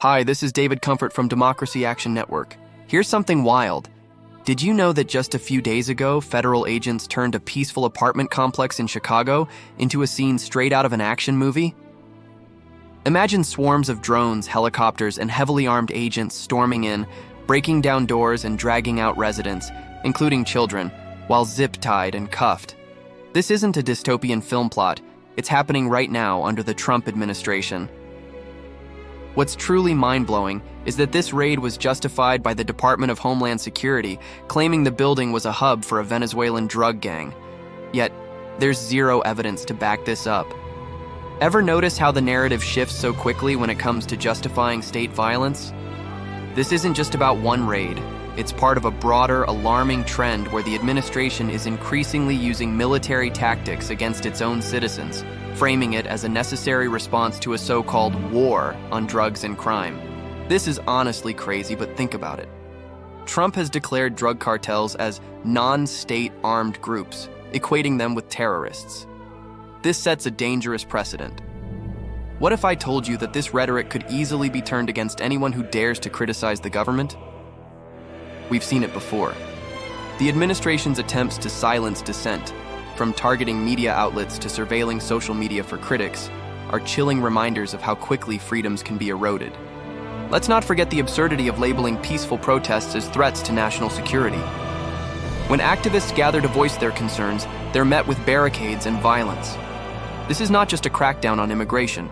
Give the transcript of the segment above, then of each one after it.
Hi, this is David Comfort from Democracy Action Network. Here's something wild. Did you know that just a few days ago, federal agents turned a peaceful apartment complex in Chicago into a scene straight out of an action movie? Imagine swarms of drones, helicopters, and heavily armed agents storming in, breaking down doors and dragging out residents, including children, while zip-tied and cuffed. This isn't a dystopian film plot. It's happening right now under the Trump administration. What's truly mind-blowing is that this raid was justified by the Department of Homeland Security, claiming the building was a hub for a Venezuelan drug gang. Yet, there's zero evidence to back this up. Ever notice how the narrative shifts so quickly when it comes to justifying state violence? This isn't just about one raid. It's part of a broader, alarming trend where the administration is increasingly using military tactics against its own citizens, framing it as a necessary response to a so-called war on drugs and crime. This is honestly crazy, but think about it. Trump has declared drug cartels as non-state armed groups, equating them with terrorists. This sets a dangerous precedent. What if I told you that this rhetoric could easily be turned against anyone who dares to criticize the government? We've seen it before. The administration's attempts to silence dissent, from targeting media outlets to surveilling social media for critics, are chilling reminders of how quickly freedoms can be eroded. Let's not forget the absurdity of labeling peaceful protests as threats to national security. When activists gather to voice their concerns, they're met with barricades and violence. This is not just a crackdown on immigration.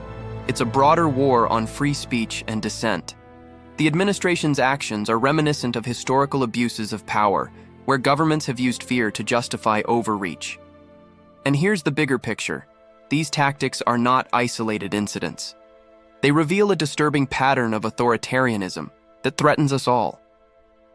It's a broader war on free speech and dissent. The administration's actions are reminiscent of historical abuses of power, where governments have used fear to justify overreach. And here's the bigger picture. These tactics are not isolated incidents. They reveal a disturbing pattern of authoritarianism that threatens us all.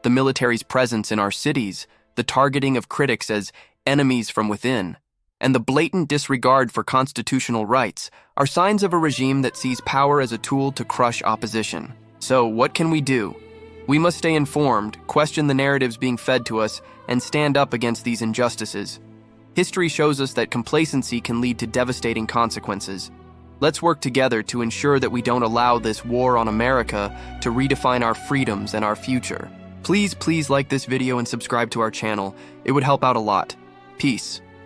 The military's presence in our cities, the targeting of critics as enemies from within, and the blatant disregard for constitutional rights are signs of a regime that sees power as a tool to crush opposition. So, what can we do? We must stay informed, question the narratives being fed to us, and stand up against these injustices. History shows us that complacency can lead to devastating consequences. Let's work together to ensure that we don't allow this war on America to redefine our freedoms and our future. Please like this video and subscribe to our channel. It would help out a lot. Peace.